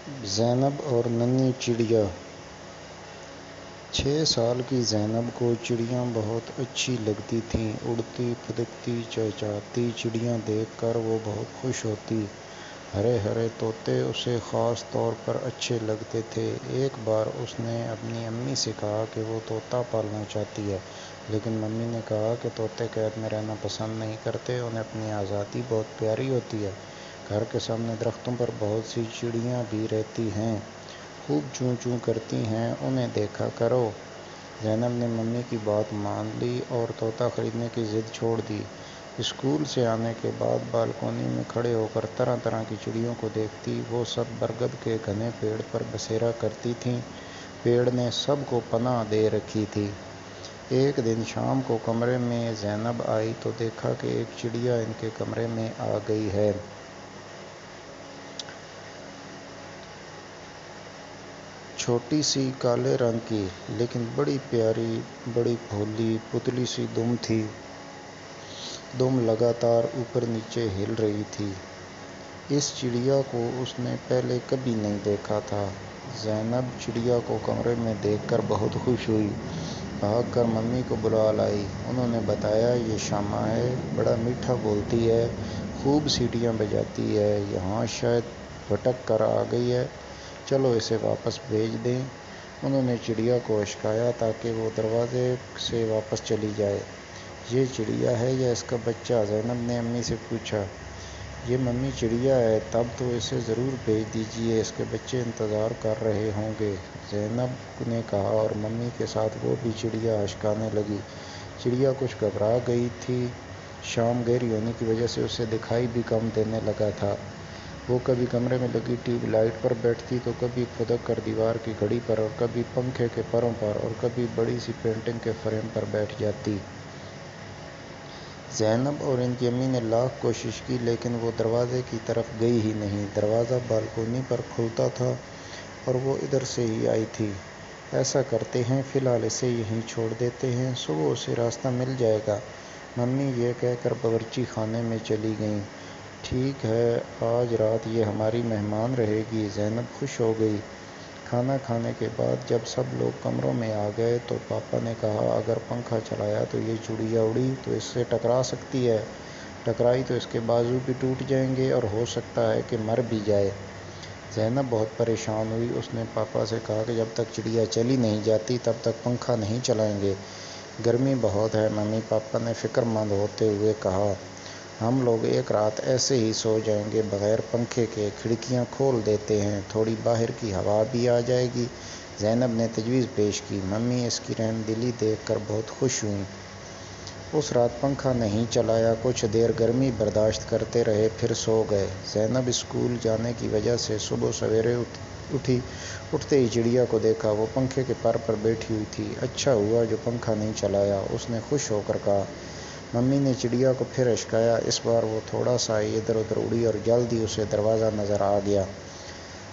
زینب اور ننھی چڑیا۔ 6 سال کی زینب کو چڑیاں بہت اچھی لگتی تھیں۔ اڑتی پھدکتی چہچہاتی چڑیاں دیکھ کر وہ بہت خوش ہوتی۔ ہرے ہرے طوطے اسے خاص طور پر اچھے لگتے تھے۔ ایک بار اس نے اپنی امی سے کہا کہ وہ طوطا پالنا چاہتی ہے، لیکن ممی نے کہا کہ طوطے قید میں رہنا پسند نہیں کرتے، انہیں اپنی آزادی بہت پیاری ہوتی ہے۔ گھر کے سامنے درختوں پر بہت سی چڑیاں بھی رہتی ہیں، خوب چوں چوں کرتی ہیں، انہیں دیکھا کرو۔ زینب نے ممی کی بات مان لی اور طوطا خریدنے کی ضد چھوڑ دی۔ اسکول سے آنے کے بعد بالکونی میں کھڑے ہو کر طرح طرح کی چڑیوں کو دیکھتی۔ وہ سب برگد کے گھنے پیڑ پر بسیرا کرتی تھیں۔ پیڑ نے سب کو پناہ دے رکھی تھی۔ ایک دن شام کو کمرے میں زینب آئی تو دیکھا کہ ایک چڑیا ان کے کمرے میں آ گئی ہے۔ چھوٹی سی، کالے رنگ کی، لیکن بڑی پیاری، بڑی بھولی، پتلی سی دم تھی۔ دم لگاتار اوپر نیچے ہل رہی تھی۔ اس چڑیا کو اس نے پہلے کبھی نہیں دیکھا تھا۔ زینب چڑیا کو کمرے میں دیکھ کر بہت خوش ہوئی۔ بھاگ کر ممی کو بلا لائی۔ انہوں نے بتایا، یہ شامہ ہے، بڑا میٹھا بولتی ہے، خوب سیٹیاں بجاتی ہے، یہاں شاید بھٹک کر آ گئی ہے، چلو اسے واپس بھیج دیں۔ انہوں نے چڑیا کو اچکایا تاکہ وہ دروازے سے واپس چلی جائے۔ یہ چڑیا ہے یا اس کا بچہ؟ زینب نے امی سے پوچھا۔ یہ ممی چڑیا ہے، تب تو اسے ضرور بھیج دیجیے، اس کے بچے انتظار کر رہے ہوں گے، زینب نے کہا اور ممی کے ساتھ وہ بھی چڑیا اچکانے لگی۔ چڑیا کچھ گھبرا گئی تھی، شام گہری ہونے کی وجہ سے اسے دکھائی بھی کم دینے لگا تھا۔ وہ کبھی کمرے میں لگی ٹیوب لائٹ پر بیٹھتی تو کبھی پھدک کر دیوار کی گھڑی پر اور کبھی پنکھے کے پروں پر اور کبھی بڑی سی پینٹنگ کے فریم پر بیٹھ جاتی۔ زینب اور ان کی امی نے لاکھ کوشش کی لیکن وہ دروازے کی طرف گئی ہی نہیں۔ دروازہ بالکونی پر کھلتا تھا اور وہ ادھر سے ہی آئی تھی۔ ایسا کرتے ہیں، فی الحال اسے یہیں چھوڑ دیتے ہیں، صبح اسے راستہ مل جائے گا، ممی یہ کہہ کر باورچی خانے میں چلی گئیں۔ ٹھیک ہے، آج رات یہ ہماری مہمان رہے گی، زینب خوش ہو گئی۔ کھانا کھانے کے بعد جب سب لوگ کمروں میں آ گئے تو پاپا نے کہا، اگر پنکھا چلایا تو یہ چڑیا اڑی تو اس سے ٹکرا سکتی ہے، ٹکرائی تو اس کے بازو بھی ٹوٹ جائیں گے اور ہو سکتا ہے کہ مر بھی جائے۔ زینب بہت پریشان ہوئی۔ اس نے پاپا سے کہا کہ جب تک چڑیا چلی نہیں جاتی تب تک پنکھا نہیں چلائیں گے، گرمی بہت ہے ممی، پاپا نے فکر مند ہوتے ہوئے کہا۔ ہم لوگ ایک رات ایسے ہی سو جائیں گے بغیر پنکھے کے، کھڑکیاں کھول دیتے ہیں، تھوڑی باہر کی ہوا بھی آ جائے گی، زینب نے تجویز پیش کی۔ ممی اس کی رحم دلی دیکھ کر بہت خوش ہوئیں۔ اس رات پنکھا نہیں چلایا، کچھ دیر گرمی برداشت کرتے رہے، پھر سو گئے۔ زینب اسکول جانے کی وجہ سے صبح سویرے اٹھی، اٹھتے ہی چڑیا کو دیکھا، وہ پنکھے کے پر پر بیٹھی ہوئی تھی۔ اچھا ہوا جو پنکھا نہیں چلایا، اس نے خوش ہو کر کہا۔ ممی نے چڑیا کو پھر اچکایا، اس بار وہ تھوڑا سا ہی ادھر ادھر اڑی اور جلد ہی اسے دروازہ نظر آ گیا۔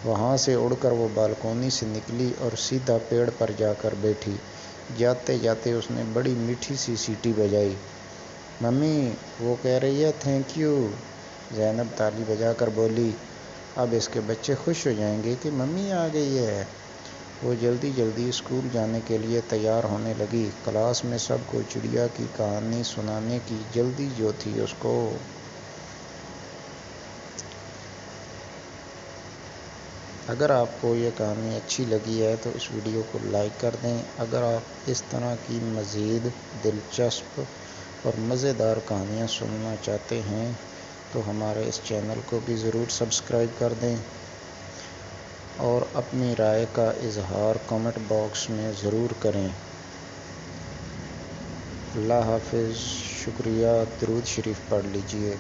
وہاں سے اڑ کر وہ بالکونی سے نکلی اور سیدھا پیڑ پر جا کر بیٹھی۔ جاتے جاتے اس نے بڑی میٹھی سی سیٹی بجائی۔ ممی، وہ کہہ رہی ہے تھینک یو، زینب تالی بجا کر بولی۔ اب اس کے بچے خوش ہو جائیں گے کہ ممی آ گئی ہے۔ وہ جلدی جلدی اسکول جانے کے لیے تیار ہونے لگی۔ کلاس میں سب کو چڑیا کی کہانی سنانے کی جلدی جو تھی اس کو۔ اگر آپ کو یہ کہانی اچھی لگی ہے تو اس ویڈیو کو لائک کر دیں۔ اگر آپ اس طرح کی مزید دلچسپ اور مزیدار کہانیاں سننا چاہتے ہیں تو ہمارے اس چینل کو بھی ضرور سبسکرائب کر دیں اور اپنی رائے کا اظہار کمنٹ باکس میں ضرور کریں۔ اللہ حافظ، شکریہ، درود شریف پڑھ لیجئے۔